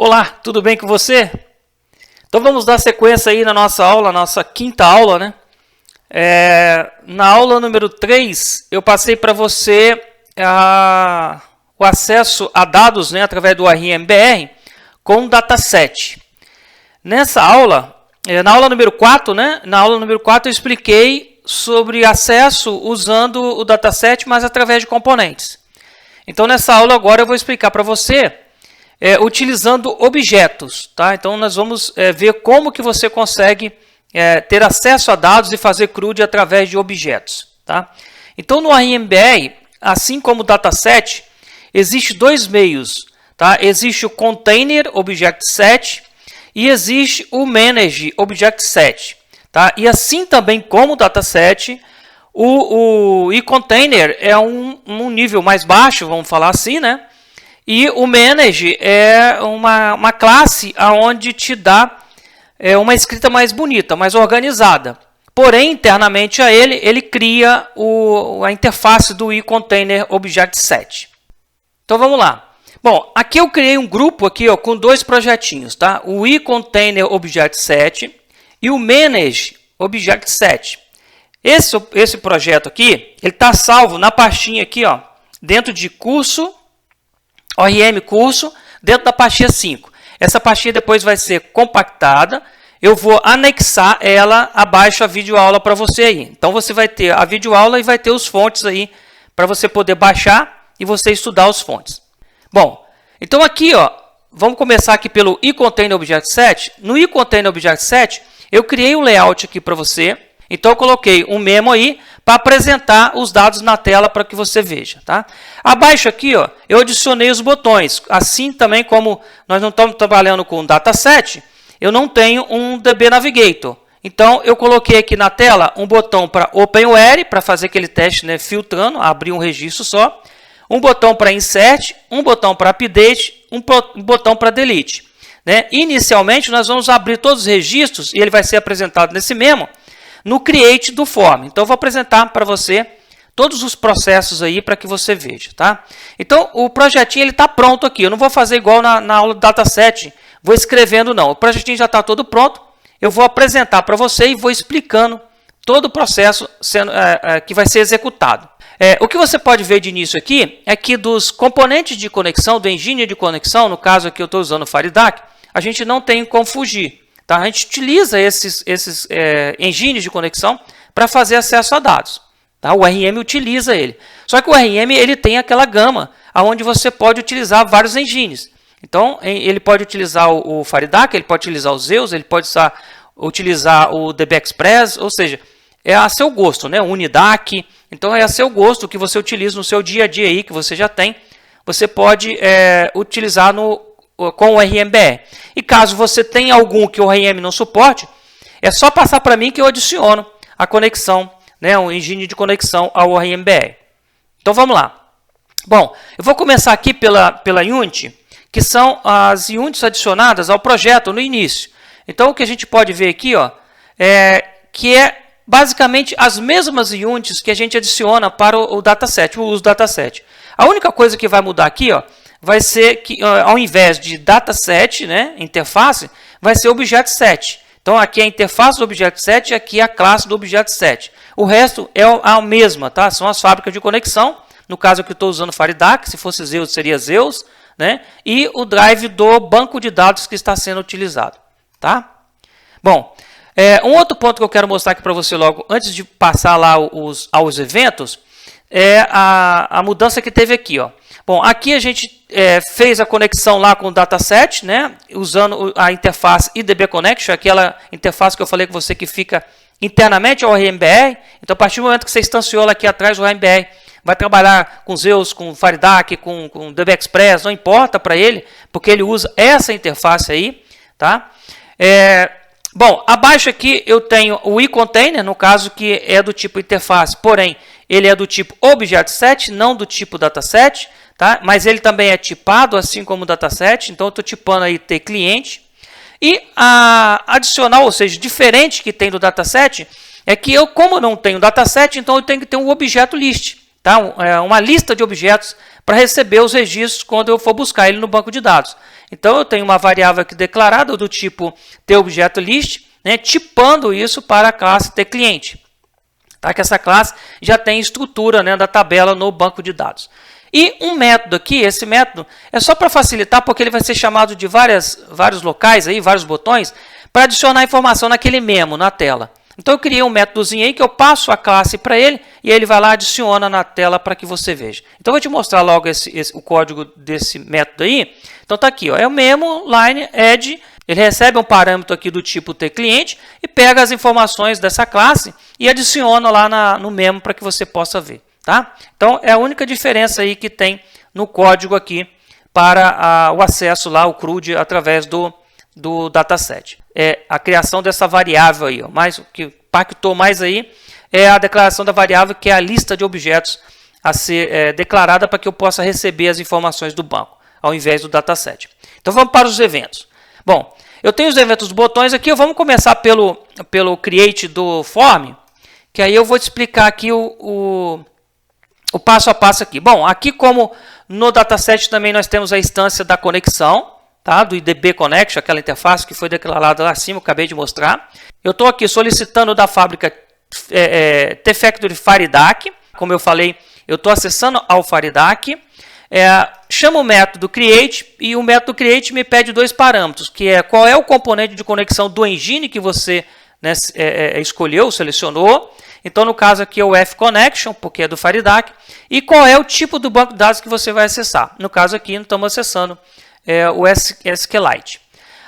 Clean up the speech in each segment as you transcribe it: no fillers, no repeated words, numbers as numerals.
Olá, tudo bem com você? Então vamos dar sequência aí na nossa aula, nossa quinta aula, né? Na aula número 3, eu passei para você o acesso a dados, né, através do RMBR com dataset. Nessa aula, na aula número 4, né? Na aula número 4 eu expliquei sobre acesso usando o dataset, mas através de componentes. Então nessa aula agora eu vou explicar para você utilizando objetos, tá? Então nós vamos ver como que você consegue ter acesso a dados e fazer CRUD através de objetos, tá? Então no RMBR, assim como o dataset, existe dois meios, tá? Existe o Container Object Set e existe o Manage Object Set, tá? E assim também como o dataset, o eContainer é um nível mais baixo, vamos falar assim, né? E o Manage é uma classe onde te dá uma escrita mais bonita, mais organizada. Porém, internamente a ele cria a interface do eContainer Object Set. Então vamos lá. Bom, aqui eu criei um grupo aqui, ó, com dois projetinhos, tá? O eContainer Object Set e o Manage Object Set. Esse projeto aqui, ele está salvo na pastinha aqui, ó, dentro de curso, ORM curso, dentro da pastinha 5. Essa pastinha depois vai ser compactada. Eu vou anexar ela abaixo a videoaula para você aí. Então você vai ter a videoaula e vai ter os fontes aí para você poder baixar e você estudar os fontes. Bom, então aqui, ó, vamos começar aqui pelo eContainer Object Set. No eContainer Object Set, eu criei um layout aqui para você. Então eu coloquei um memo aí para apresentar os dados na tela para que você veja, tá? Abaixo aqui, ó, eu adicionei os botões. Assim também como nós não estamos trabalhando com dataset, eu não tenho um DB Navigator. Então eu coloquei aqui na tela um botão para OpenWare, para fazer aquele teste, né, filtrando, abrir um registro só. Um botão para Insert, um botão para Update, um botão para Delete, né? Inicialmente nós vamos abrir todos os registros e ele vai ser apresentado nesse memo no Create do Form. Então eu vou apresentar para você todos os processos aí para que você veja, tá? Então o projetinho ele está pronto aqui. Eu não vou fazer igual na aula do dataset, vou escrevendo não. O projetinho já está todo pronto. Eu vou apresentar para você e vou explicando todo o processo que vai ser executado. O que você pode ver de início aqui é que dos componentes de conexão, do engine de conexão, no caso aqui eu estou usando o FireDAC, a gente não tem como fugir. Tá? A gente utiliza esses engines de conexão para fazer acesso a dados. Tá? O RM utiliza ele. Só que o RM ele tem aquela gama onde você pode utilizar vários engines. Então, ele pode utilizar o FireDAC, ele pode utilizar o Zeus, ele pode utilizar o DB Express, ou seja, é a seu gosto, né? O Unidac. Então, é a seu gosto que você utiliza no seu dia a dia aí, que você já tem. Você pode utilizar com o RMBR. E caso você tenha algum que o RM não suporte, é só passar para mim que eu adiciono a conexão, né, o engine de conexão ao RMBR. Então vamos lá. Bom, eu vou começar aqui pela Unity, que são as units adicionadas ao projeto no início. Então o que a gente pode ver aqui, ó, que é basicamente as mesmas units que a gente adiciona para o dataset, o uso do dataset. A única coisa que vai mudar aqui, ó, vai ser que, ao invés de dataset, né, interface, vai ser objeto set. Então, aqui é a interface do objeto set e aqui é a classe do objeto set. O resto é a mesma, tá? São as fábricas de conexão. No caso aqui eu estou usando FireDAC, se fosse Zeus seria Zeus, né? E o drive do banco de dados que está sendo utilizado, tá? Bom, um outro ponto que eu quero mostrar aqui para você logo, antes de passar lá aos eventos, é a mudança que teve aqui, ó. Bom, aqui a gente fez a conexão lá com o dataset, né, usando a interface IDB Connection, aquela interface que eu falei com você que fica internamente ao RMBR. Então, a partir do momento que você instanciou lá aqui atrás, o RMBR vai trabalhar com Zeus, com FireDAC, com DB Express, não importa para ele, porque ele usa essa interface aí, tá? Bom, abaixo aqui eu tenho o eContainer, no caso que é do tipo interface, porém, ele é do tipo Object Set, não do tipo Dataset, tá? Mas ele também é tipado, assim como o Dataset, então eu estou tipando aí T cliente. E a adicional, ou seja, diferente que tem do Dataset, é que eu, como não tenho Dataset, então eu tenho que ter um objeto list. tá? Uma lista de objetos para receber os registros quando eu for buscar ele no banco de dados. Então, eu tenho uma variável aqui declarada do tipo TObjectList, né, tipando isso para a classe TClient. Tá? Que essa classe já tem estrutura, né, da tabela no banco de dados. E um método aqui, esse método, é só para facilitar, porque ele vai ser chamado de vários locais, aí, vários botões, para adicionar informação naquele memo, na tela. Então, eu criei um métodozinho aí que eu passo a classe para ele e ele vai lá e adiciona na tela para que você veja. Então, eu vou te mostrar logo o código desse método aí. Então, está aqui, ó, é o memo line add. Ele recebe um parâmetro aqui do tipo TClient e pega as informações dessa classe e adiciona lá no memo para que você possa ver. Tá? Então, é a única diferença aí que tem no código aqui para o acesso lá, o CRUD, através do dataset. É a criação dessa variável aí, ó. Mas o que impactou mais aí é a declaração da variável, que é a lista de objetos a ser declarada para que eu possa receber as informações do banco, ao invés do dataset. Então vamos para os eventos. Bom, eu tenho os eventos dos botões aqui, vamos começar pelo create do form, que aí eu vou te explicar aqui o passo a passo aqui. Bom, aqui como no dataset também nós temos a instância da conexão, tá? Do IDB Connection, aquela interface que foi declarada lá acima, eu acabei de mostrar. Eu estou aqui solicitando da fábrica T-Factory FireDAC. Como eu falei, eu estou acessando ao FireDAC. Chamo o método create e o método create me pede dois parâmetros, que é qual é o componente de conexão do engine que você, né, escolheu, selecionou. Então, no caso aqui é o F-Connection, porque é do FireDAC. E qual é o tipo do banco de dados que você vai acessar. No caso aqui, estamos acessando o SQLite.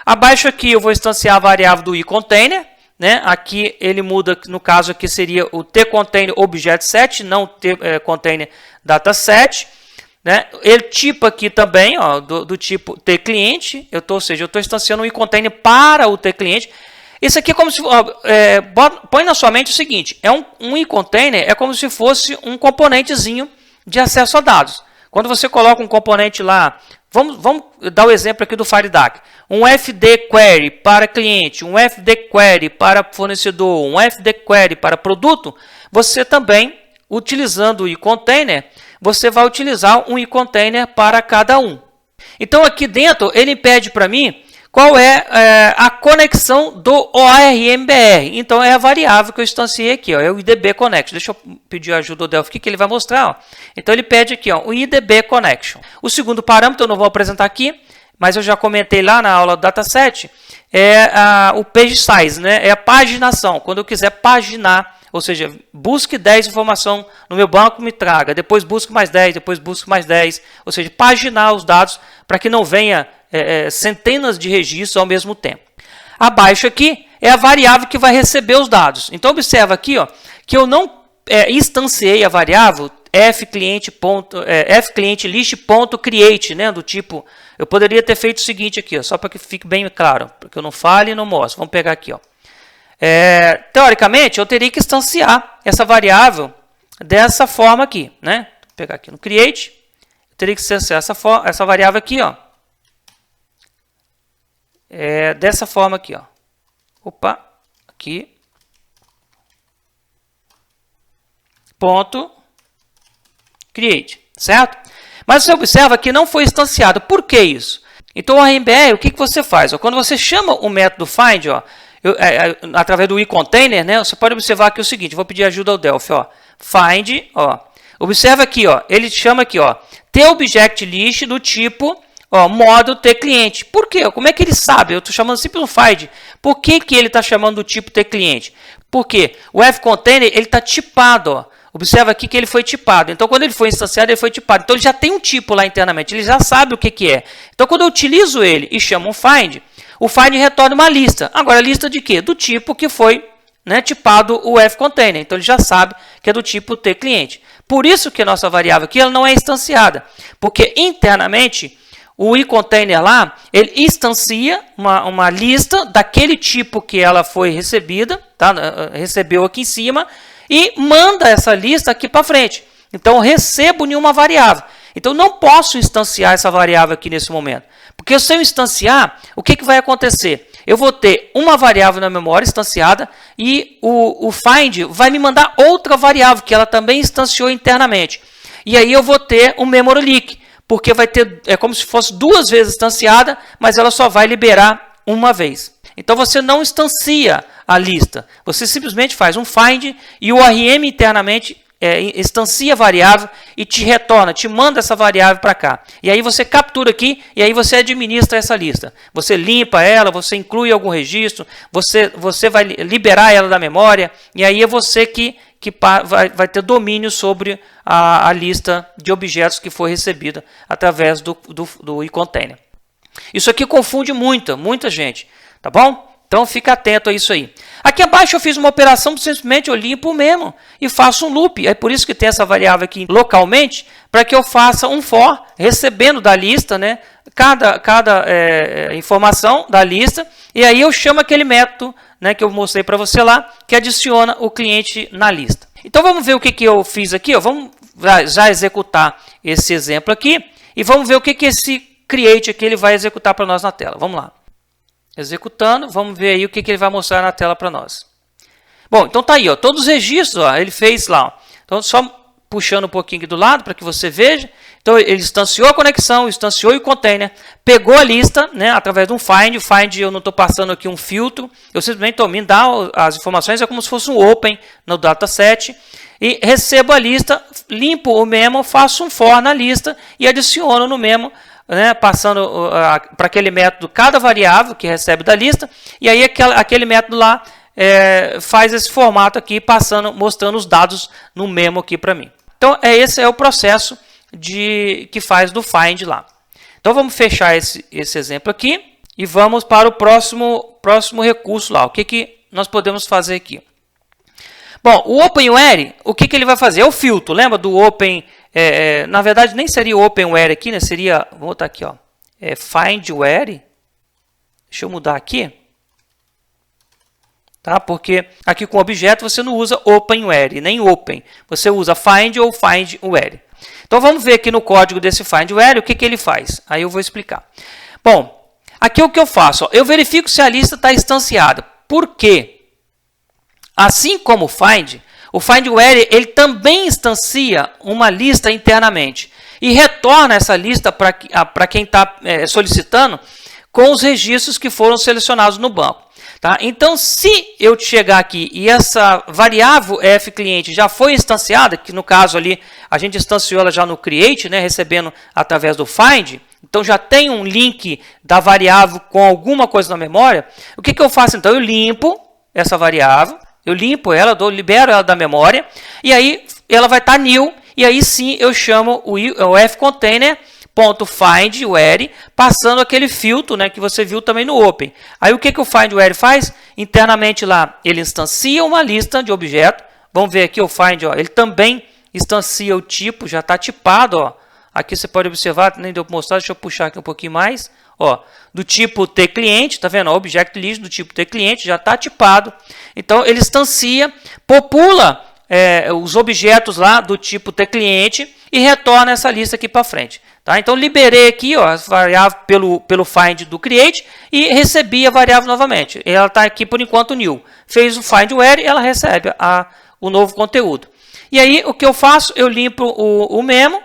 Abaixo aqui eu vou instanciar a variável do iContainer, né? Aqui ele muda, no caso aqui seria o tContainer ObjectSet, não tContainer DataSet. Né? Ele tipa aqui também, ó, do tipo TClient, ou seja, eu estou instanciando um iContainer para o TClient. Isso aqui é como se... põe na sua mente o seguinte, um iContainer é como se fosse um componentezinho de acesso a dados. Quando você coloca um componente lá, vamos dar o exemplo aqui do FireDAC. Um FD Query para cliente, um FD Query para fornecedor, um FD Query para produto, você também, utilizando o iContainer, você vai utilizar um iContainer para cada um. Então, aqui dentro, ele pede para mim qual é a conexão do ORMBR. Então, é a variável que eu instanciei aqui, ó, é o IDB Connection. Deixa eu pedir a ajuda do Delphi aqui, que ele vai mostrar. Ó. Então, ele pede aqui ó, o IDB Connection. O segundo parâmetro eu não vou apresentar aqui, mas eu já comentei lá na aula do dataset, é o page size, né? É a paginação. Quando eu quiser paginar, ou seja, busque 10 informação no meu banco, me traga. Depois busque mais 10, depois busque mais 10. Ou seja, paginar os dados para que não venha centenas de registros ao mesmo tempo. Abaixo aqui é a variável que vai receber os dados. Então, observa aqui ó, que eu não instanciei a variável fclientlist.create, né, do tipo... Eu poderia ter feito o seguinte aqui, ó, só para que fique bem claro, para que eu não fale e não mostre. Vamos pegar aqui. Ó. Teoricamente, eu teria que instanciar essa variável dessa forma aqui. Né? Vou pegar aqui no create, eu teria que instanciar essa variável aqui, ó. Dessa forma aqui, ó. Opa, aqui. Ponto create, certo? Mas você observa que não foi instanciado. Por que isso? Então, o RMBR, o que você faz? Ó, quando você chama o método find, ó, através do iContainer, né, você pode observar aqui o seguinte, vou pedir ajuda ao Delphi, ó, find, ó, observa aqui, ó, ele chama aqui, ó, TObjectList do tipo, ó, modo TClient. Por quê? Como é que ele sabe? Eu estou chamando sempre um find. Por que ele está chamando do tipo TClient? Porque o F-Container ele está tipado, ó. Observa aqui que ele foi tipado. Então, quando ele foi instanciado, ele foi tipado. Então, ele já tem um tipo lá internamente. Ele já sabe o que é. Então, quando eu utilizo ele e chamo um find, o find retorna uma lista. Agora, a lista de quê? Do tipo que foi, né, tipado o F-Container. Então, ele já sabe que é do tipo TClient. Por isso que a nossa variável aqui ela não é instanciada. Porque, internamente, o iContainer lá, ele instancia uma lista daquele tipo que ela foi recebida, tá? Recebeu aqui em cima, e manda essa lista aqui para frente. Então, eu recebo nenhuma variável. Então, não posso instanciar essa variável aqui nesse momento. Porque se eu instanciar, o que vai acontecer? eu vou ter uma variável na memória instanciada e o find vai me mandar outra variável que ela também instanciou internamente. E aí eu vou ter um memory leak, porque vai ter, é como se fosse 2 vezes instanciada, mas ela só vai liberar uma vez. Então você não instancia a lista, você simplesmente faz um find e o ORM internamente instancia a variável e te retorna, te manda essa variável para cá. E aí você captura aqui e aí você administra essa lista. Você limpa ela, você inclui algum registro, você vai liberar ela da memória e aí é você que vai ter domínio sobre a lista de objetos que foi recebida através do e-container. Isso aqui confunde muita gente, tá bom? Então fica atento a isso aí. Aqui abaixo eu fiz uma operação, simplesmente eu limpo mesmo e faço um loop. É por isso que tem essa variável aqui localmente, para que eu faça um for, recebendo da lista, né, cada informação da lista, e aí eu chamo aquele método, né, que eu mostrei para você lá, que adiciona o cliente na lista. Então vamos ver o que eu fiz aqui. Ó. Vamos já executar esse exemplo aqui e vamos ver o que esse create aqui ele vai executar para nós na tela. Vamos lá. Executando, vamos ver aí o que ele vai mostrar na tela para nós. Bom, então tá aí, ó, todos os registros, ó, ele fez lá. Ó. Então só puxando um pouquinho aqui do lado para que você veja. Então ele instanciou a conexão, instanciou o container, pegou a lista, né, através de um find. O find eu não estou passando aqui um filtro, eu simplesmente estou me dando as informações, é como se fosse um open no dataset. E recebo a lista, limpo o memo, faço um for na lista e adiciono no memo, né, passando para aquele método cada variável que recebe da lista, e aí aquele método lá faz esse formato aqui, mostrando os dados no memo aqui para mim. Então esse é o processo que faz do find lá. Então vamos fechar esse exemplo aqui e vamos para o próximo recurso lá. O que nós podemos fazer aqui? Bom, o OpenWhere, o que ele vai fazer? É o filtro, lembra do Open... na verdade, nem seria o OpenWhere aqui, né? Seria, vou botar aqui, ó, FindWhere. Deixa eu mudar aqui. Tá? Porque aqui com objeto você não usa OpenWhere, nem Open. Você usa Find ou FindWhere. Então vamos ver aqui no código desse FindWhere o que ele faz. Aí eu vou explicar. Bom, aqui o que eu faço? Ó, eu verifico se a lista está instanciada. Por quê? Assim como o FindWhere ele também instancia uma lista internamente e retorna essa lista para quem está solicitando com os registros que foram selecionados no banco. Tá? Então, se eu chegar aqui e essa variável fClient já foi instanciada, que no caso ali a gente instanciou ela já no create, né, recebendo através do find, então já tem um link da variável com alguma coisa na memória, o que eu faço então? Eu limpo essa variável, eu limpo ela, libero ela da memória, e aí ela vai estar new, e aí sim eu chamo o fcontainer.findWhere, passando aquele filtro, né, que você viu também no Open. Aí o que o FindWhere faz? Internamente lá, ele instancia uma lista de objetos. Vamos ver aqui o Find, ó, ele também instancia o tipo, já está tipado. Ó. Aqui você pode observar, nem deu para mostrar, deixa eu puxar aqui um pouquinho mais. Ó, do tipo tClient, tá vendo? Object list do tipo tClient já está tipado. Então ele instancia, popula os objetos lá do tipo tClient e retorna essa lista aqui para frente. Tá? Então liberei aqui, ó, a variável pelo find do create e recebi a variável novamente. Ela está aqui por enquanto new. Fez o FindWhere e ela recebe o novo conteúdo. E aí o que eu faço? Eu limpo o memo.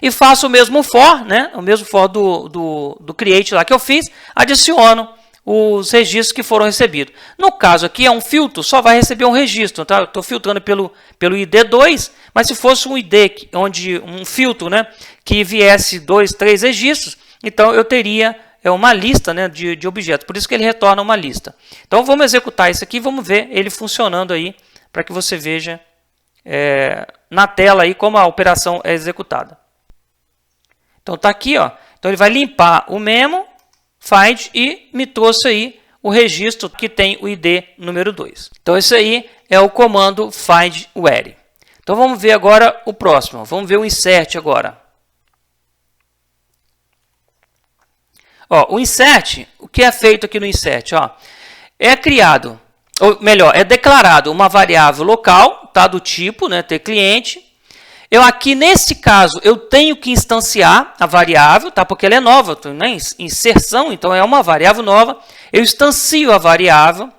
E faço o mesmo for, né? O mesmo for do create lá que eu fiz, adiciono os registros que foram recebidos. No caso aqui é um filtro, só vai receber um registro, tá? Eu estou filtrando pelo ID2, mas se fosse um ID onde um filtro, né, que viesse 2, 3 registros, então eu teria uma lista, né, de objetos. Por isso que ele retorna uma lista. Então vamos executar isso aqui, vamos ver ele funcionando aí para que você veja na tela aí como a operação é executada. Então está aqui, ó. Então ele vai limpar o memo, find e me trouxe aí o registro que tem o ID número 2. Então esse aí é o comando FindWhere. Então vamos ver agora o próximo. Vamos ver o insert agora. Ó, o insert, o que é feito aqui no insert? Ó, é criado, ou melhor, é declarado uma variável local, tá, do tipo, né, tClient. Aqui, nesse caso, eu tenho que instanciar a variável, tá? Porque ela é nova, né? Inserção, então é uma variável nova. Eu instancio a variável,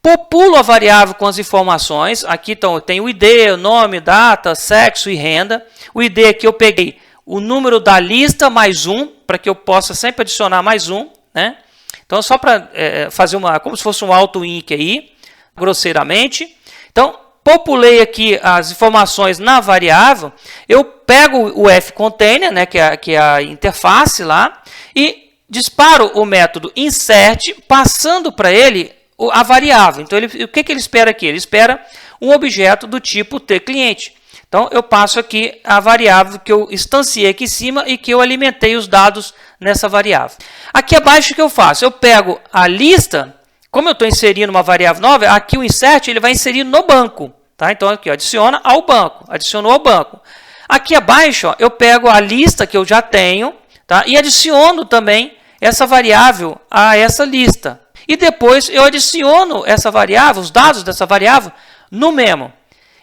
populo a variável com as informações. Aqui então, eu tenho o ID, o nome, data, sexo e renda. O ID aqui eu peguei o número da lista mais um, para que eu possa sempre adicionar mais um, né? Então, só para fazer como se fosse um auto-inc aí, grosseiramente. Então, populei aqui as informações na variável, eu pego o fcontainer, né, que é a interface lá, e disparo o método insert, passando para ele a variável. Então, o que ele espera aqui? Ele espera um objeto do tipo tClient. Então, eu passo aqui a variável que eu instanciei aqui em cima e que eu alimentei os dados nessa variável. Aqui abaixo, o que eu faço? Eu pego a lista, como eu estou inserindo uma variável nova, aqui o insert ele vai inserir no banco. Tá? Então, aqui, ó, adiciona ao banco. Adicionou ao banco. Aqui abaixo, ó, eu pego a lista que eu já tenho, tá? E adiciono também essa variável a essa lista. E depois eu adiciono essa variável, os dados dessa variável, no memo.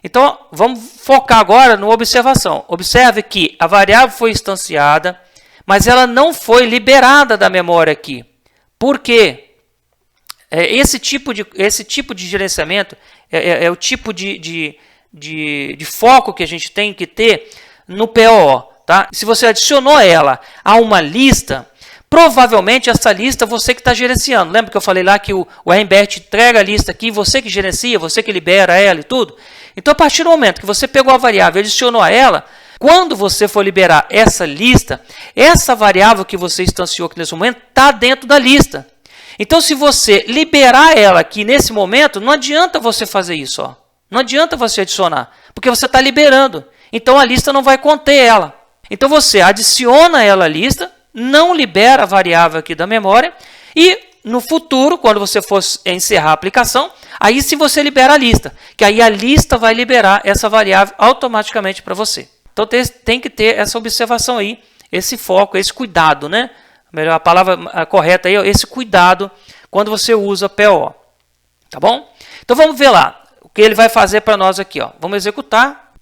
Então, vamos focar agora na observação. Observe que a variável foi instanciada, mas ela não foi liberada da memória aqui. Por quê? Esse tipo de gerenciamento é o tipo de foco que a gente tem que ter no POO. Tá? Se você adicionou ela a uma lista, provavelmente essa lista você que está gerenciando. Lembra que eu falei lá que o RMBR te entrega a lista aqui, você que gerencia, você que libera ela e tudo? Então, a partir do momento que você pegou a variável e adicionou a ela, quando você for liberar essa lista, essa variável que você instanciou aqui nesse momento está dentro da lista. Então, se você liberar ela aqui nesse momento, não adianta você fazer isso. Ó. Não adianta você adicionar, porque você está liberando. Então, a lista não vai conter ela. Então, você adiciona ela à lista, não libera a variável aqui da memória e, no futuro, quando você for encerrar a aplicação, aí sim você libera a lista, que aí a lista vai liberar essa variável automaticamente para você. Então, tem que ter essa observação aí, esse foco, esse cuidado, né? A palavra correta aí é esse cuidado quando você usa PO. Tá bom? Então, vamos ver lá o que ele vai fazer para nós aqui. Ó. Vamos executar.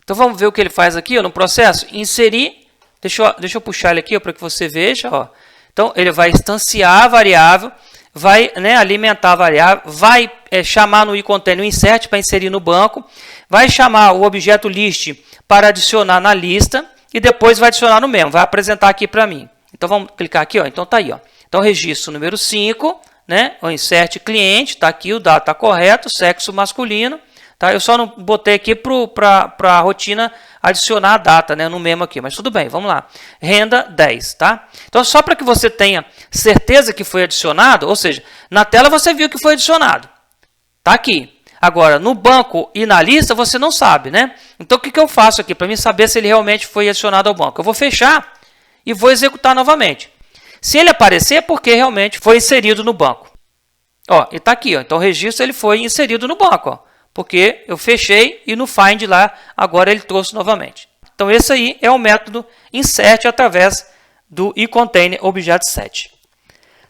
Então, vamos ver o que ele faz aqui ó, no processo. Inserir. Deixa eu puxar ele aqui para que você veja. Ó. Então, ele vai instanciar a variável, vai alimentar a variável, vai chamar no iContainer o insert para inserir no banco, vai chamar o objeto list para adicionar na lista, e depois vai adicionar no memo, vai apresentar aqui para mim. Então, vamos clicar aqui, ó. Então, tá aí, ó. Então, registro número 5, né? O insert cliente, está aqui, o dado está correto, sexo masculino. Tá? Eu só não botei aqui para a rotina adicionar a data, né? No memo aqui, mas tudo bem, vamos lá. Renda 10, tá? Então, só para que você tenha certeza que foi adicionado, ou seja, na tela você viu que foi adicionado. Tá aqui. Agora, no banco e na lista, você não sabe, né? Então, o que eu faço aqui para mim saber se ele realmente foi adicionado ao banco? Eu vou fechar e vou executar novamente. Se ele aparecer, é porque realmente foi inserido no banco. Ó, e está aqui, ó. Então, o registro ele foi inserido no banco, ó, porque eu fechei e no find lá, agora ele trouxe novamente. Então, esse aí é o método insert através do iContainer Objet7.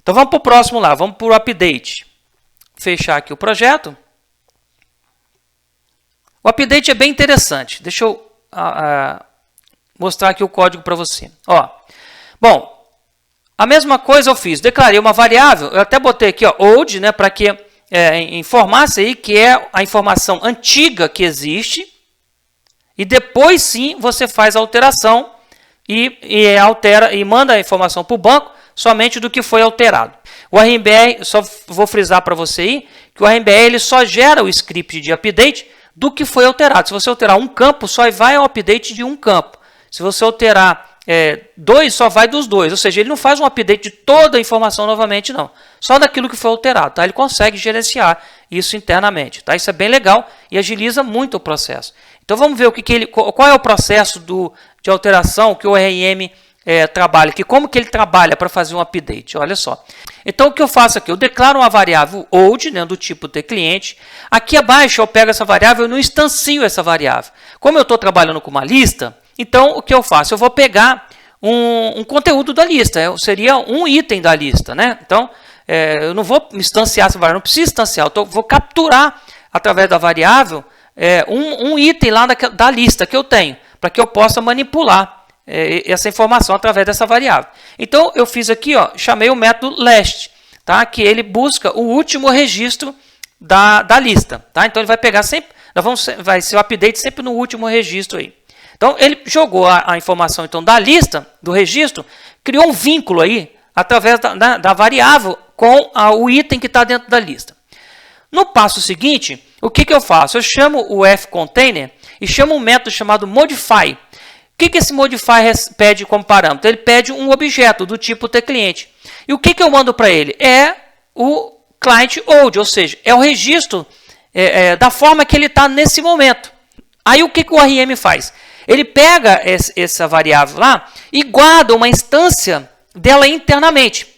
Então, vamos para o próximo lá, vamos para o update. Fechar aqui o projeto. O update é bem interessante. Deixa eu mostrar aqui o código para você. Ó, bom, a mesma coisa eu fiz. Declarei uma variável. Eu até botei aqui ó, old, né, para que informasse aí que é a informação antiga que existe. E depois sim você faz a alteração e altera e manda a informação para o banco somente do que foi alterado. O RMBR, só vou frisar para você aí que o RMBR ele só gera o script de update do que foi alterado. Se você alterar um campo, só vai ao update de um campo. Se você alterar dois, só vai dos dois. Ou seja, ele não faz um update de toda a informação novamente, não. Só daquilo que foi alterado. Tá? Ele consegue gerenciar isso internamente. Tá? Isso é bem legal e agiliza muito o processo. Então, vamos ver qual é o processo de alteração que o ORM trabalha aqui. Como que ele trabalha para fazer um update? Olha só. Então, o que eu faço aqui? Eu declaro uma variável old, né, do tipo tClient. Aqui abaixo, eu pego essa variável e não instancio essa variável. Como eu estou trabalhando com uma lista, então, o que eu faço? Eu vou pegar um conteúdo da lista. Seria um item da lista. Né? Então, eu não vou instanciar essa variável, não preciso instanciar. Eu vou capturar, através da variável, um item lá da lista que eu tenho, para que eu possa manipular essa informação através dessa variável. Então, eu fiz aqui, chamei o método last, tá? Que ele busca o último registro da lista. Tá? Então, ele vai pegar sempre, vai ser o update sempre no último registro aí. Então, ele jogou a informação então, da lista, do registro, criou um vínculo aí, através da variável com o item que está dentro da lista. No passo seguinte, o que eu faço? Eu chamo o fContainer e chamo um método chamado modify. O que esse modify pede como parâmetro? Ele pede um objeto do tipo tClient. E o que eu mando para ele? É o client old, ou seja, é o registro da forma que ele está nesse momento. Aí o que o ORM faz? Ele pega essa variável lá e guarda uma instância dela internamente.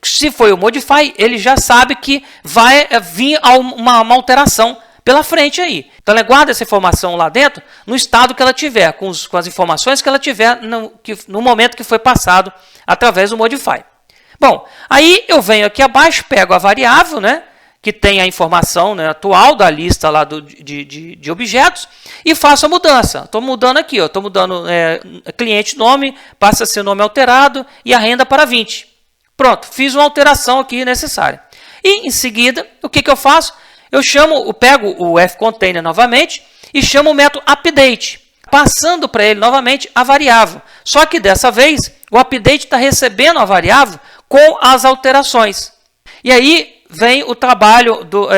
Se foi o modify, ele já sabe que vai vir uma alteração pela frente aí. Então, ela guarda essa informação lá dentro, no estado que ela tiver, com as informações que ela tiver no momento que foi passado através do modify. Bom, aí eu venho aqui abaixo, pego a variável, né, que tem a informação, né, atual da lista lá de objetos e faço a mudança. Estou mudando aqui, estou mudando cliente nome, passa a ser nome alterado e a renda para 20. Pronto, fiz uma alteração aqui necessária. E em seguida, o que eu faço? Eu pego o fContainer novamente e chamo o método update, passando para ele novamente a variável. Só que dessa vez, o update está recebendo a variável com as alterações. E aí vem o trabalho do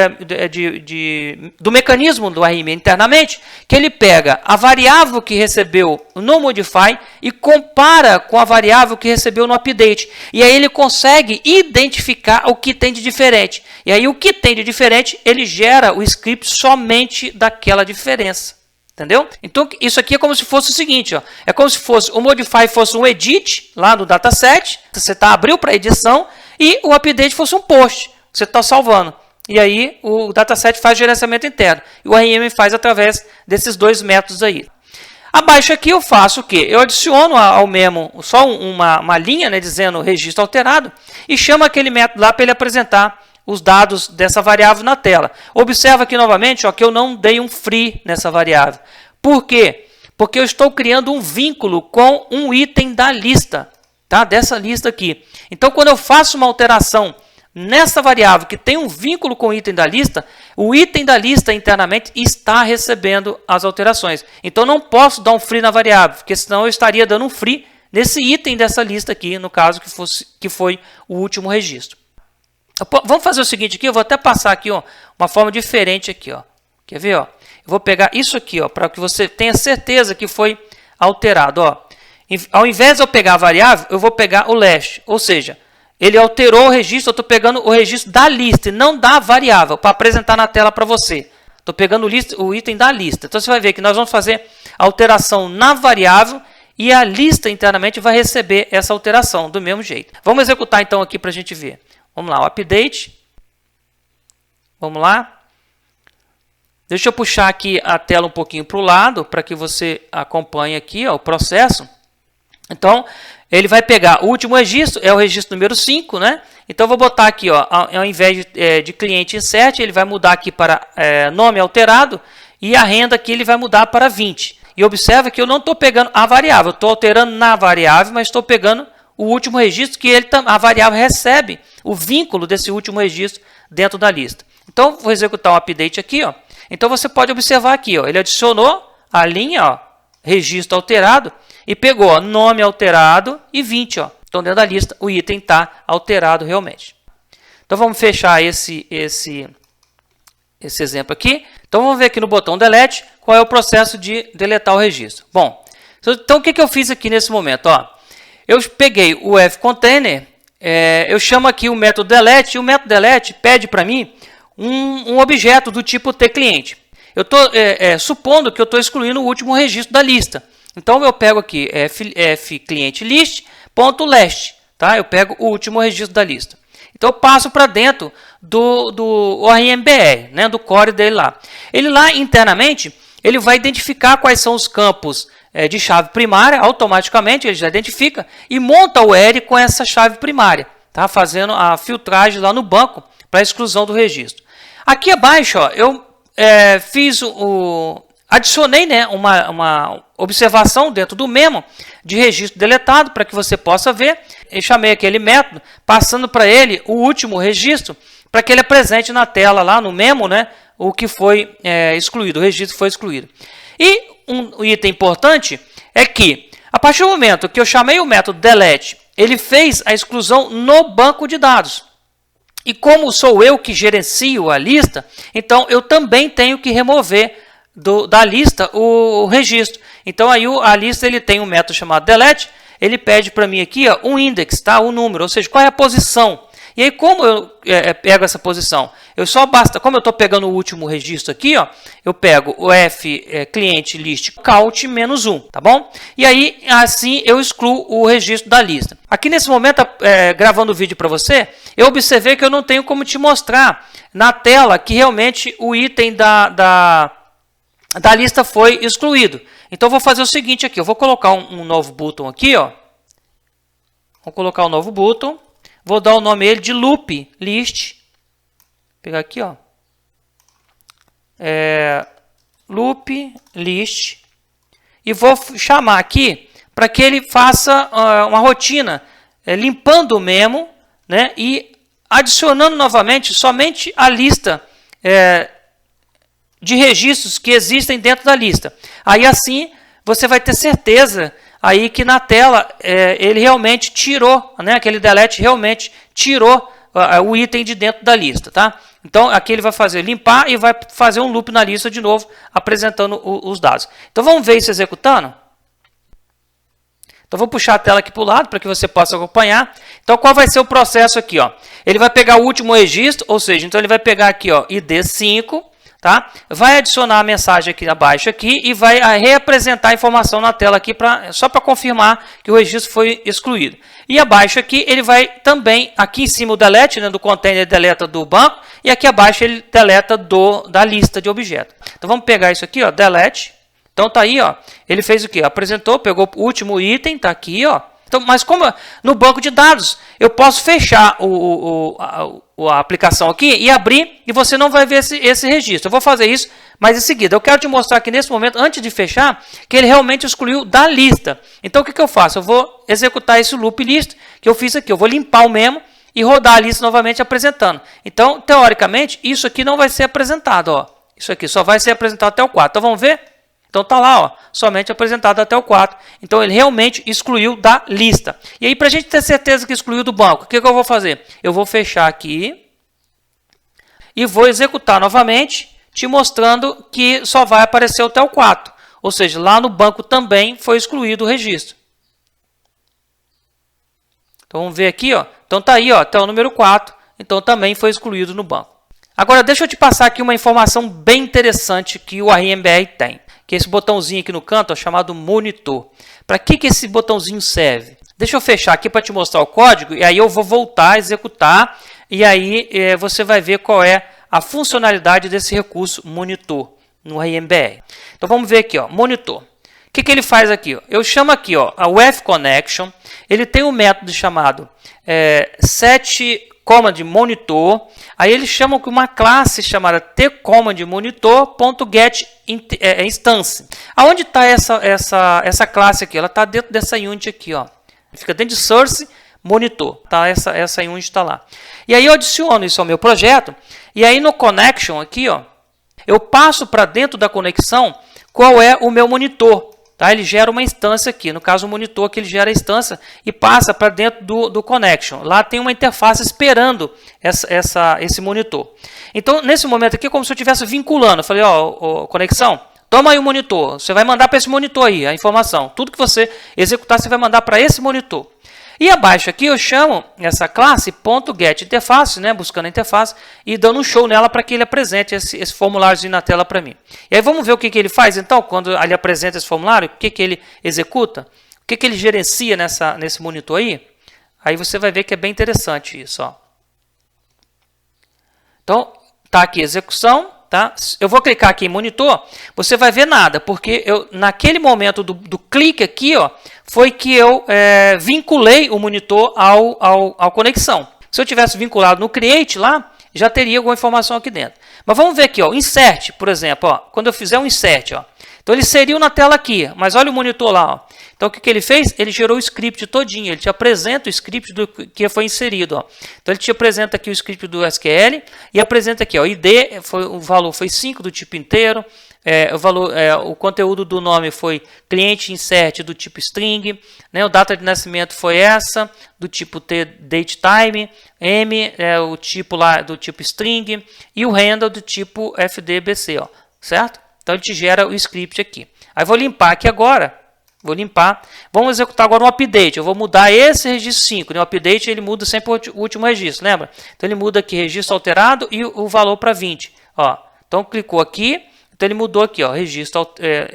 mecanismo do ORM internamente, que ele pega a variável que recebeu no modify e compara com a variável que recebeu no update. E aí ele consegue identificar o que tem de diferente. E aí o que tem de diferente, ele gera o script somente daquela diferença. Entendeu? Então, isso aqui é como se fosse o seguinte, é como se fosse o modify fosse um edit lá no dataset, você abriu para edição, e o update fosse um post. Você está salvando. E aí o dataset faz gerenciamento interno. E o ORM faz através desses dois métodos aí. Abaixo aqui eu faço o quê? Eu adiciono ao memo só uma linha, né, dizendo registro alterado, e chamo aquele método lá para ele apresentar os dados dessa variável na tela. Observa aqui novamente que eu não dei um free nessa variável. Por quê? Porque eu estou criando um vínculo com um item da lista, tá? Dessa lista aqui. Então, quando eu faço uma alteração nessa variável que tem um vínculo com o item da lista, o item da lista internamente está recebendo as alterações. Então, não posso dar um free na variável, porque senão eu estaria dando um free nesse item dessa lista aqui, no caso que foi o último registro. Vamos fazer o seguinte aqui, eu vou até passar aqui uma forma diferente aqui. Quer ver? Eu vou pegar isso aqui para que você tenha certeza que foi alterado. Ao invés de eu pegar a variável, eu vou pegar o last, ou seja, ele alterou o registro, eu estou pegando o registro da lista e não da variável, para apresentar na tela para você. Estou pegando o item da lista. Então, você vai ver que nós vamos fazer a alteração na variável e a lista internamente vai receber essa alteração do mesmo jeito. Vamos executar então aqui para a gente ver. Vamos lá, o update. Vamos lá. Deixa eu puxar aqui a tela um pouquinho para o lado, para que você acompanhe aqui o processo. Então, ele vai pegar o último registro, é o registro número 5, né? Então, eu vou botar aqui, ao invés de cliente insert, ele vai mudar aqui para nome alterado e a renda aqui ele vai mudar para 20. E observa que eu não estou pegando a variável, estou alterando na variável, mas estou pegando o último registro que a variável recebe o vínculo desse último registro dentro da lista. Então, vou executar um update aqui. Então, você pode observar aqui, ele adicionou a linha, registro alterado, e pegou nome alterado e 20. Então, dentro da lista, o item está alterado realmente. Então, vamos fechar esse exemplo aqui. Então, vamos ver aqui no botão Delete qual é o processo de deletar o registro. Bom, então, o que eu fiz aqui nesse momento? Eu peguei o fContainer, eu chamo aqui o método Delete, e o método Delete pede para mim um objeto do tipo tClient. Eu estou supondo que eu estou excluindo o último registro da lista. Então, eu pego aqui fClientList.last, tá? Eu pego o último registro da lista. Então, eu passo para dentro do ORM-BR, né? Do core dele lá. Ele lá, internamente, ele vai identificar quais são os campos de chave primária, automaticamente ele já identifica, e monta o R com essa chave primária, tá? Fazendo a filtragem lá no banco para a exclusão do registro. Aqui abaixo, eu adicionei, né, uma observação dentro do memo de registro deletado para que você possa ver. Eu chamei aquele método, passando para ele o último registro, para que ele apresente na tela lá no memo, né, o que foi excluído, o registro foi excluído. E um item importante é que, a partir do momento que eu chamei o método delete, ele fez a exclusão no banco de dados. E como sou eu que gerencio a lista, então eu também tenho que remover da lista o registro. Então aí a lista ele tem um método chamado delete, ele pede para mim aqui ó, um index, tá? Um número, ou seja, qual é a posição. E aí como eu pego essa posição? Como eu estou pegando o último registro aqui, ó, eu pego o cliente list count -1, tá bom? E aí assim eu excluo o registro da lista. Aqui nesse momento, gravando o vídeo para você, eu observei que eu não tenho como te mostrar na tela que realmente o item da lista foi excluído. Então eu vou fazer o seguinte aqui, eu vou colocar um novo button aqui, ó. Vou colocar um novo button. Vou dar o nome ele de loop list. Vou pegar aqui, ó. Loop list. E vou chamar aqui para que ele faça uma rotina, limpando o memo, né, e adicionando novamente somente a lista de registros que existem dentro da lista. Aí assim você vai ter certeza aí que na tela ele realmente tirou, né, aquele delete realmente tirou o item de dentro da lista, tá? Então aqui ele vai fazer limpar e vai fazer um loop na lista de novo, apresentando os dados. Então vamos ver isso executando? Então vou puxar a tela aqui para o lado para que você possa acompanhar. Então qual vai ser o processo aqui, ó? Ele vai pegar o último registro, ou seja, então ele vai pegar aqui, ó, ID5, tá? Vai adicionar a mensagem aqui abaixo aqui e vai reapresentar a informação na tela aqui só para confirmar que o registro foi excluído. E abaixo aqui ele vai também, aqui em cima o delete, né, do container ele deleta do banco e aqui abaixo ele deleta da lista de objetos. Então vamos pegar isso aqui, ó, delete. Então tá aí, ó, ele fez o quê? Apresentou, pegou o último item, tá aqui, ó. Então, mas como no banco de dados eu posso fechar a aplicação aqui e abrir e você não vai ver esse registro. Eu vou fazer isso, mas em seguida eu quero te mostrar aqui nesse momento, antes de fechar, que ele realmente excluiu da lista. Então o que eu faço? Eu vou executar esse loop list que eu fiz aqui. Eu vou limpar o memo e rodar a lista novamente apresentando. Então, teoricamente, isso aqui não vai ser apresentado. Ó. Isso aqui só vai ser apresentado até o 4. Então vamos ver? Então está lá, ó, somente apresentado até o 4. Então ele realmente excluiu da lista. E aí, para a gente ter certeza que excluiu do banco, o que eu vou fazer? Eu vou fechar aqui e vou executar novamente, te mostrando que só vai aparecer até o 4. Ou seja, lá no banco também foi excluído o registro. Então vamos ver aqui, ó. Então está aí, ó, até o número 4. Então também foi excluído no banco. Agora deixa eu te passar aqui uma informação bem interessante que o RMBR tem. Que é esse botãozinho aqui no canto, ó, chamado monitor. Para que esse botãozinho serve? Deixa eu fechar aqui para te mostrar o código e aí eu vou voltar a executar e aí você vai ver qual é a funcionalidade desse recurso monitor no RMBR. Então vamos ver aqui, ó, monitor. O que ele faz aqui? Ó? Eu chamo aqui, ó, a webConnection. Ele tem um método chamado setCommandMonitor. Aí eles chamam com uma classe chamada tCommandMonitor.getInstance. Aonde está essa classe aqui? Ela está dentro dessa unit aqui, ó. Fica dentro de source monitor. Tá? Essa unit está lá. E aí eu adiciono isso ao meu projeto. E aí no connection aqui, ó, eu passo para dentro da conexão qual é o meu monitor. Tá? Ele gera uma instância aqui, no caso o monitor que ele gera a instância e passa para dentro do connection. Lá tem uma interface esperando esse monitor. Então, nesse momento aqui, é como se eu estivesse vinculando. Eu falei, ó, conexão, toma aí o monitor. Você vai mandar para esse monitor aí a informação. Tudo que você executar, você vai mandar para esse monitor. E abaixo aqui eu chamo essa classe .getInterface, né, buscando a interface, e dando um show nela para que ele apresente esse formuláriozinho na tela para mim. E aí vamos ver o que ele faz, então, quando ele apresenta esse formulário, o que ele executa, o que ele gerencia nesse monitor aí. Aí você vai ver que é bem interessante isso. Ó. Então, está aqui execução. Tá? Eu vou clicar aqui em monitor, você vai ver nada, porque naquele momento do clique aqui, ó, foi que eu vinculei o monitor ao conexão. Se eu tivesse vinculado no create lá, já teria alguma informação aqui dentro. Mas vamos ver aqui, ó, insert, por exemplo, ó, quando eu fizer um insert, ó, então ele inseriu na tela aqui, mas olha o monitor lá, ó. Então o que ele fez? Ele gerou o script todinho, ele te apresenta o script do que foi inserido, ó. Então ele te apresenta aqui o script do SQL e apresenta aqui, ó, ID, o valor foi 5 do tipo inteiro, o conteúdo do nome foi cliente insert do tipo string, né, o data de nascimento foi essa, do tipo date time, M o tipo lá do tipo string e o handle do tipo FDBC, ó, certo? Então ele te gera o script aqui. Aí vou limpar aqui agora. Vou limpar. Vamos executar agora um update. Eu vou mudar esse registro 5. Né? O update ele muda sempre o último registro, lembra? Então ele muda aqui registro alterado e o valor para 20. Ó, então clicou aqui. Então ele mudou aqui, ó, registro,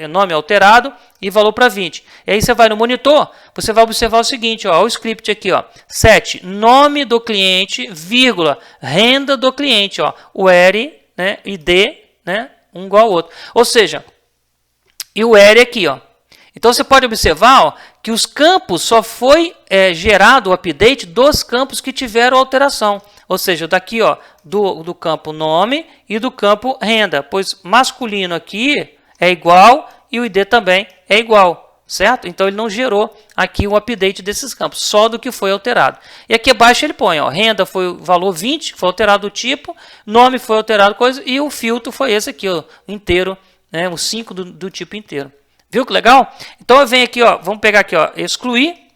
nome alterado e valor para 20. E aí você vai no monitor, você vai observar o seguinte, ó, o script aqui, ó, set nome do cliente, vírgula, renda do cliente, ó, where, né, ID, né, um igual ao outro. Ou seja, e o where aqui, ó. Então você pode observar, ó, que os campos só foi gerado o update dos campos que tiveram alteração. Ou seja, daqui, ó, do campo nome e do campo renda, pois masculino aqui é igual e o ID também é igual, certo? Então ele não gerou aqui o update desses campos, só do que foi alterado. E aqui abaixo ele põe, ó, renda foi o valor 20, foi alterado o tipo, nome foi alterado coisa e o filtro foi esse aqui, ó, inteiro, né, o 5 do tipo inteiro. Viu que legal? Então eu venho aqui, ó, vamos pegar aqui, ó, excluir,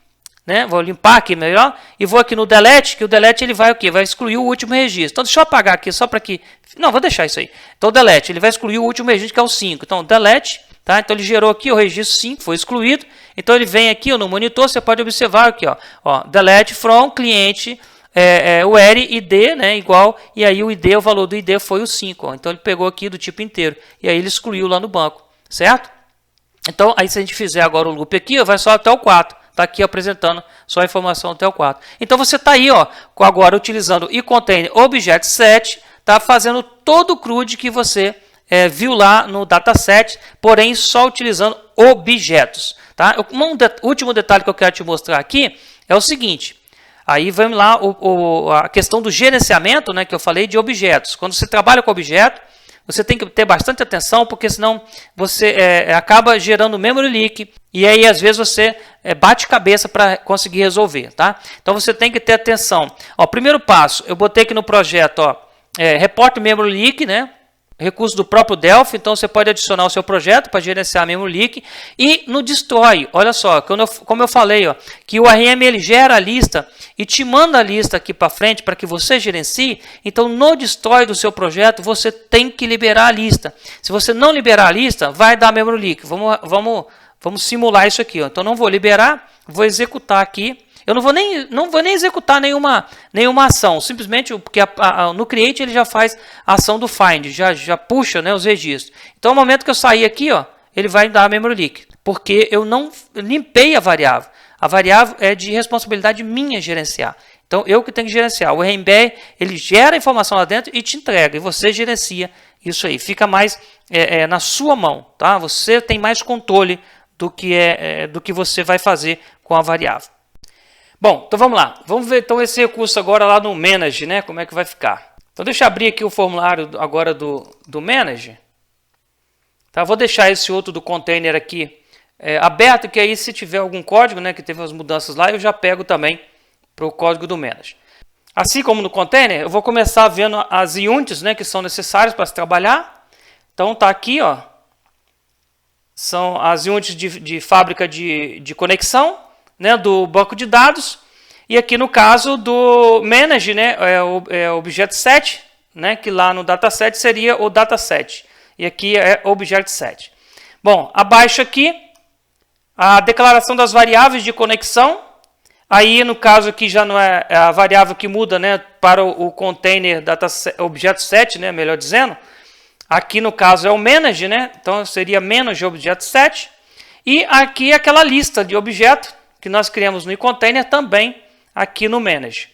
né? Vou limpar aqui melhor e vou aqui no delete, que o delete ele vai o quê? Vai excluir o último registro. Então deixa eu apagar aqui só para que... Não, vou deixar isso aí. Então o delete, ele vai excluir o último registro que é o 5. Então delete, tá? Então ele gerou aqui o registro 5, foi excluído. Então ele vem aqui ó, no monitor, você pode observar aqui, ó, delete from cliente where ID, né, igual, e aí o ID, o valor do ID foi o 5. Ó. Então ele pegou aqui do tipo inteiro e aí ele excluiu lá no banco, certo? Então aí se a gente fizer agora o loop aqui, ó, vai só até o 4. Está aqui apresentando só a informação até o 4. Então você está aí, ó, agora utilizando o container objet set, está fazendo todo o CRUD que você viu lá no dataset, porém só utilizando objetos. Tá? Último detalhe que eu quero te mostrar aqui é o seguinte. Aí vamos lá, a questão do gerenciamento, né, que eu falei de objetos. Quando você trabalha com objeto, você tem que ter bastante atenção, porque senão você acaba gerando memory leak e aí às vezes você bate cabeça para conseguir resolver, tá? Então você tem que ter atenção. Ó, primeiro passo, eu botei aqui no projeto, ó, report memory leak, né? Recurso do próprio Delphi, então você pode adicionar o seu projeto para gerenciar memory leak. E no destroy, olha só, como eu falei, ó, que o RM ele gera a lista e te manda a lista aqui para frente para que você gerencie. Então no destroy do seu projeto você tem que liberar a lista. Se você não liberar a lista, vai dar memory leak. Vamos simular isso aqui, ó. Então não vou liberar, vou executar aqui. Eu não vou nem executar nenhuma ação, simplesmente porque no Create ele já faz a ação do Find, já puxa, né, os registros. Então, no momento que eu sair aqui, ó, ele vai dar memory leak, porque eu não limpei a variável. A variável é de responsabilidade minha gerenciar. Então, eu que tenho que gerenciar. O RMBR, ele gera a informação lá dentro e te entrega, e você gerencia isso aí. Fica mais na sua mão, tá? Você tem mais controle do que você vai fazer com a variável. Bom, então vamos lá. Vamos ver então esse recurso agora lá no Manage, né? Como é que vai ficar. Então deixa eu abrir aqui o formulário agora do Manage. Tá? Vou deixar esse outro do container aqui aberto, que aí se tiver algum código, né, que teve as mudanças lá, eu já pego também para o código do Manage. Assim como no container, eu vou começar vendo as units, né, que são necessárias para se trabalhar. Então tá aqui, ó. São as units de fábrica de conexão, né, do banco de dados, e aqui no caso do Manage, né, é o objeto set, né, que lá no dataset seria o dataset, e aqui é objeto set. Bom, abaixo aqui, a declaração das variáveis de conexão, aí no caso aqui já não é a variável que muda, né, para o container dataset, objeto set, né, melhor dizendo, aqui no caso é o Manage, né, então seria Manage objeto set, e aqui é aquela lista de objetos que nós criamos no container também aqui no Manage.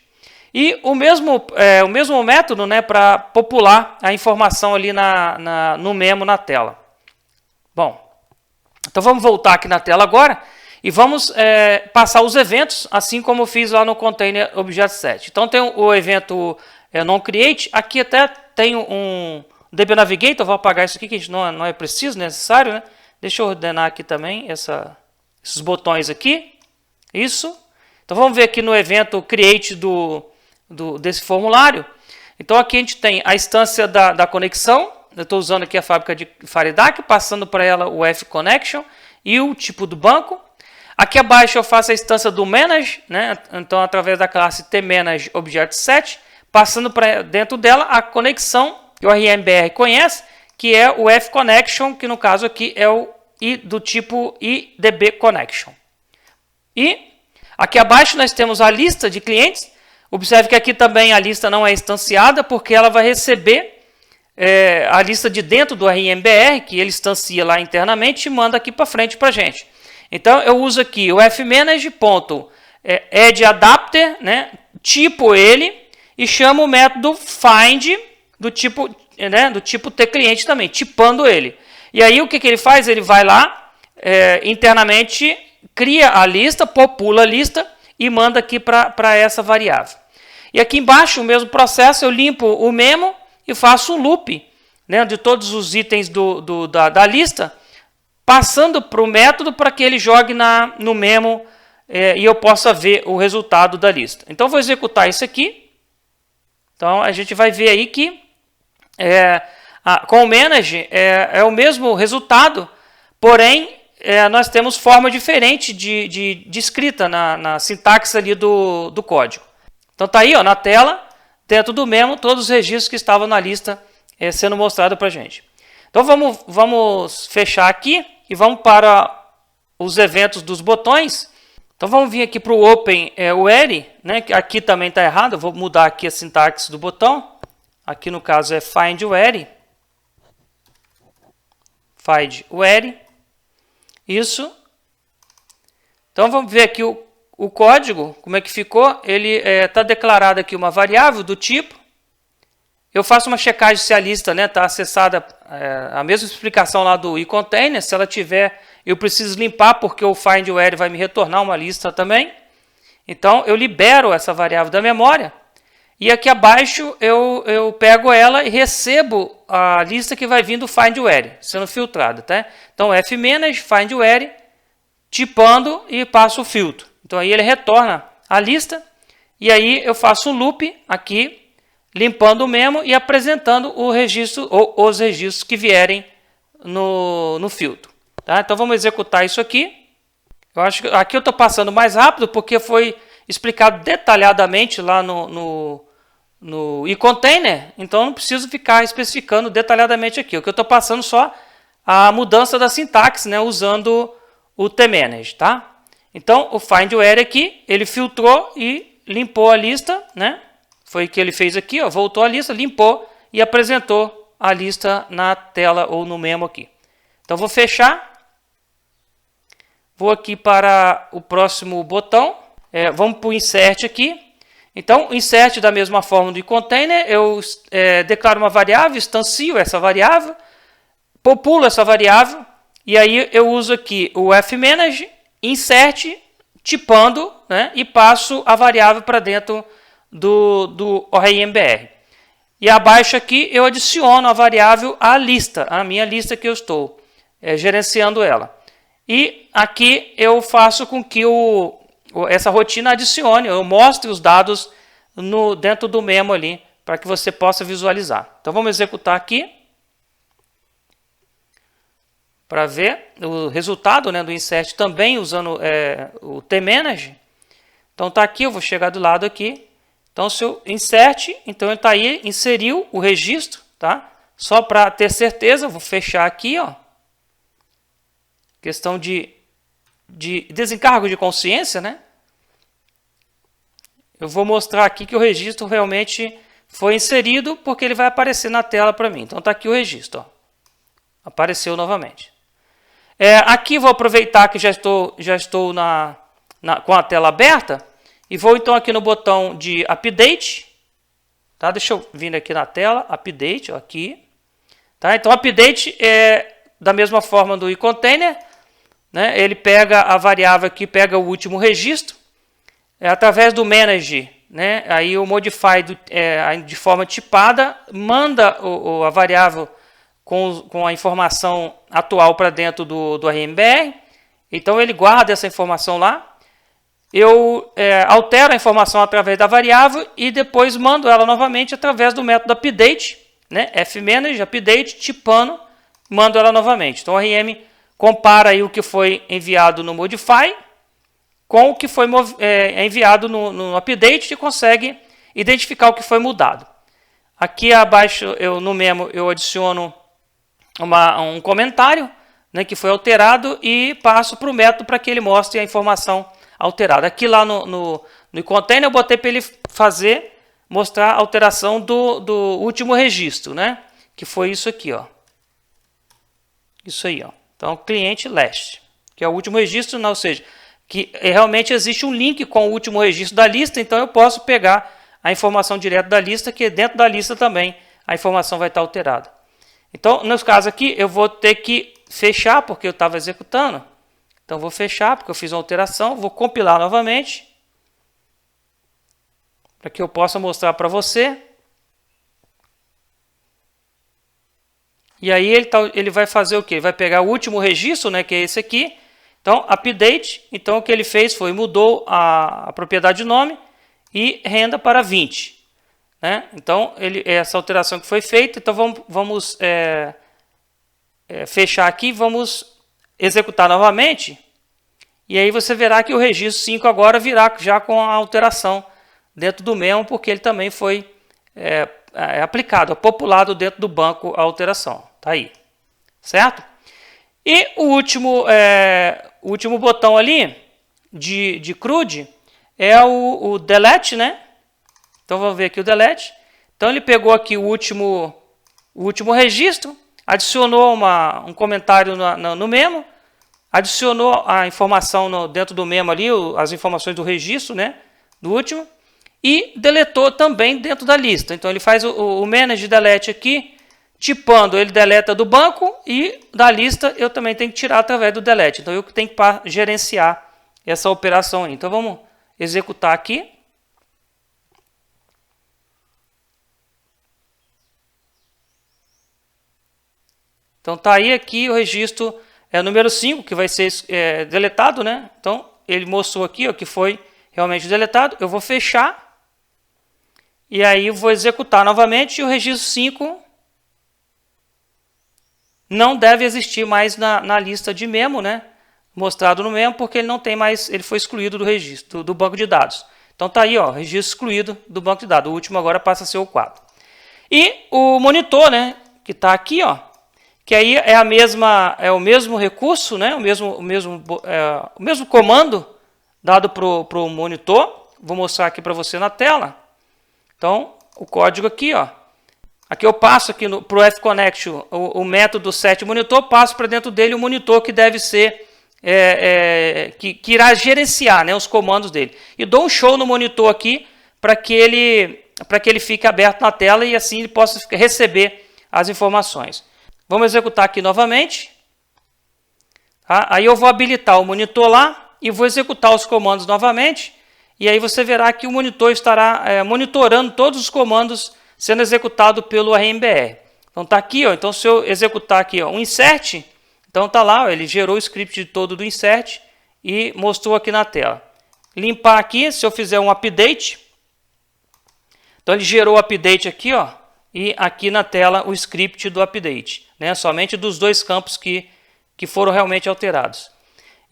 E o mesmo método, né, para popular a informação ali no memo na tela. Bom, então vamos voltar aqui na tela agora e vamos passar os eventos, assim como eu fiz lá no container objet set. Então tem o evento non-create, aqui até tem DB Navigator. Vou apagar isso aqui, que a gente não é preciso, necessário, né? Deixa eu ordenar aqui também esses botões aqui. Isso. Então vamos ver aqui no evento create desse formulário. Então aqui a gente tem a instância da conexão. Eu estou usando aqui a fábrica de Faridac, passando para ela o F-Connection e o tipo do banco. Aqui abaixo eu faço a instância do Manage, né? Então através da classe TManage Object Set, passando para dentro dela a conexão que o RMBR conhece, que é o F-Connection, que no caso aqui é o do tipo IDB Connection. E aqui abaixo nós temos a lista de clientes. Observe que aqui também a lista não é instanciada, porque ela vai receber a lista de dentro do RMBR, que ele instancia lá internamente e manda aqui para frente para a gente. Então eu uso aqui o fmanage.addAdapter, né, tipo ele, e chamo o método find do tipo tClient também, tipando ele. E aí o que ele faz? Ele vai lá, internamente, cria a lista, popula a lista e manda aqui para essa variável. E aqui embaixo, o mesmo processo, eu limpo o memo e faço um loop, né, de todos os itens da lista, passando para o método para que ele jogue no memo e eu possa ver o resultado da lista. Então, vou executar isso aqui. Então, a gente vai ver aí que com o Manage é o mesmo resultado, porém, nós temos forma diferente de escrita na sintaxe ali do código. Então, está aí na tela, dentro do memo, todos os registros que estavam na lista sendo mostrado para a gente. Então, vamos fechar aqui e vamos para os eventos dos botões. Então, vamos vir aqui para o Open URI, né? Aqui também está errado, eu vou mudar aqui a sintaxe do botão. Aqui, no caso, é Find URI. Find URI. Isso. Então, vamos ver aqui o código, como é que ficou. Ele está declarado aqui uma variável do tipo. Eu faço uma checagem se a lista está acessada, a mesma explicação lá do eContainer. Se ela tiver, eu preciso limpar, porque o findURI vai me retornar uma lista também. Então, eu libero essa variável da memória. E aqui abaixo, eu pego ela e recebo a lista que vai vir do findURI, sendo filtrada. Tá? Então, fmanage, findURI, tipando e passo o filtro. Então, aí ele retorna a lista. E aí, eu faço um loop aqui, limpando o memo e apresentando o registro ou os registros que vierem no filtro. Tá? Então vamos executar isso aqui. Eu acho que aqui eu estou passando mais rápido porque foi explicado detalhadamente lá no eContainer, então não preciso ficar especificando detalhadamente aqui. O que eu estou passando só a mudança da sintaxe, né, usando o tmanage. Tá? Então o findURI aqui, ele filtrou e limpou a lista, né? Foi o que ele fez aqui, voltou a lista, limpou e apresentou a lista na tela ou no memo aqui. Então, vou fechar. Vou aqui para o próximo botão. Vamos para o Insert aqui. Então, Insert da mesma forma do eContainer, eu declaro uma variável, instancio essa variável, populo essa variável, e aí eu uso aqui o fmanage, insert, tipando, né, e passo a variável para dentro do RMBR. E abaixo aqui eu adiciono a variável à lista, a minha lista que eu estou gerenciando ela. E aqui eu faço com que essa rotina adicione, eu mostre os dados dentro do memo ali, para que você possa visualizar. Então vamos executar aqui, para ver o resultado, né, do insert também usando o tmanage. Então está aqui, eu vou chegar do lado aqui. Então, se eu insert, então ele está aí, inseriu o registro, tá? Só para ter certeza, eu vou fechar aqui, ó. Questão de desencargo de consciência, né? Eu vou mostrar aqui que o registro realmente foi inserido, porque ele vai aparecer na tela para mim. Então, está aqui o registro, ó. Apareceu novamente. Aqui vou aproveitar que já estou com a tela aberta. E vou então aqui no botão de Update. Tá? Deixa eu vir aqui na tela. Update, ó, aqui. Tá? Então, Update é da mesma forma do eContainer. Né? Ele pega a variável aqui, pega o último registro. Através do Manage, né, aí o modify de forma tipada manda a variável com a informação atual para dentro do RMBR. Então ele guarda essa informação lá. Eu altero a informação através da variável e depois mando ela novamente através do método update, né, fmanage, update, tipando, mando ela novamente. Então o RM compara aí o que foi enviado no modify com o que foi enviado no update e consegue identificar o que foi mudado. Aqui abaixo, no memo, eu adiciono um comentário, né, que foi alterado e passo para o método para que ele mostre a informação alterada. Aqui lá no container eu botei para ele mostrar a alteração do último registro, né, que foi isso aqui, ó. Isso aí, ó. Então, cliente last, que é o último registro, ou seja, que realmente existe um link com o último registro da lista, então eu posso pegar a informação direto da lista, que dentro da lista também a informação vai estar alterada. Então, nesse caso aqui, eu vou ter que fechar, porque eu estava executando. Então, vou fechar, porque eu fiz uma alteração, vou compilar novamente, para que eu possa mostrar para você. E aí ele vai fazer o quê? Ele vai pegar o último registro, né, que é esse aqui. Então, update, então o que ele fez foi mudou a propriedade de nome e renda para 20. Né? Então, essa alteração que foi feita, então vamos fechar aqui, vamos executar novamente. E aí você verá que o registro 5 agora virá já com a alteração dentro do memo, porque ele também foi aplicado, populado dentro do banco a alteração. Tá aí, certo? E o último botão ali de CRUD é o delete, né? Então vamos ver aqui o delete. Então ele pegou aqui o último registro, adicionou um comentário no memo, adicionou a informação dentro do memo ali, as informações do registro, né? Do último, e deletou também dentro da lista. Então ele faz o manage delete aqui, tipando, ele deleta do banco e da lista eu também tenho que tirar através do delete. Então eu tenho que gerenciar essa operação aí. Então vamos executar aqui. Então tá aí aqui o registro número 5, que vai ser deletado, né? Então ele mostrou aqui ó, que foi realmente deletado. Eu vou fechar. E aí eu vou executar novamente e o registro 5 não deve existir mais na lista de memo, né? Mostrado no memo, porque ele não tem mais, ele foi excluído do registro, do banco de dados. Então tá aí, ó, registro excluído do banco de dados. O último agora passa a ser o 4. E o monitor, né? Que está aqui, ó, que aí é o mesmo recurso, né? O mesmo comando dado para o monitor. Vou mostrar aqui para você na tela. Então, o código aqui, ó. Aqui eu passo aqui para o fconnection o método setMonitor, passo para dentro dele o monitor que deve ser, que irá gerenciar, né, os comandos dele. E dou um show no monitor aqui para que ele fique aberto na tela e assim ele possa receber as informações. Vamos executar aqui novamente. Tá? Aí eu vou habilitar o monitor lá e vou executar os comandos novamente. E aí você verá que o monitor estará monitorando todos os comandos sendo executado pelo RMBR. Então está aqui, ó, então se eu executar aqui ó, um insert, então está lá, ó, ele gerou o script todo do insert e mostrou aqui na tela. Limpar aqui, se eu fizer um update, então ele gerou o update aqui, ó, e aqui na tela o script do update, né, somente dos dois campos que foram realmente alterados.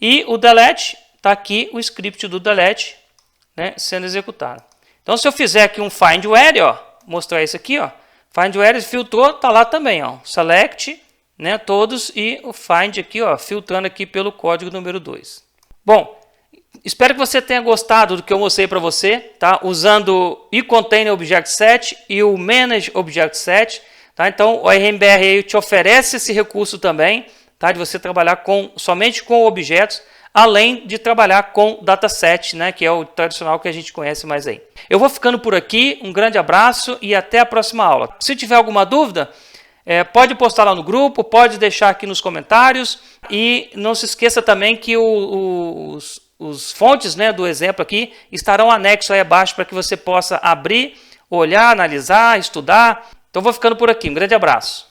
E o delete, está aqui o script do delete, né, sendo executado. Então se eu fizer aqui um find where, ó, mostrar isso aqui, ó. Find where filtrou, tá lá também, ó. Select, né, todos e o find aqui, ó, filtrando aqui pelo código número 2. Bom, espero que você tenha gostado do que eu mostrei para você, tá? Usando o container object set e o manage object set, tá? Então o RMBR te oferece esse recurso também, tá? De você trabalhar somente com objetos, além de trabalhar com dataset, né, que é o tradicional que a gente conhece mais aí. Eu vou ficando por aqui, um grande abraço e até a próxima aula. Se tiver alguma dúvida, pode postar lá no grupo, pode deixar aqui nos comentários e não se esqueça também que os fontes, né, do exemplo aqui estarão anexos aí abaixo para que você possa abrir, olhar, analisar, estudar. Então vou ficando por aqui. Um grande abraço.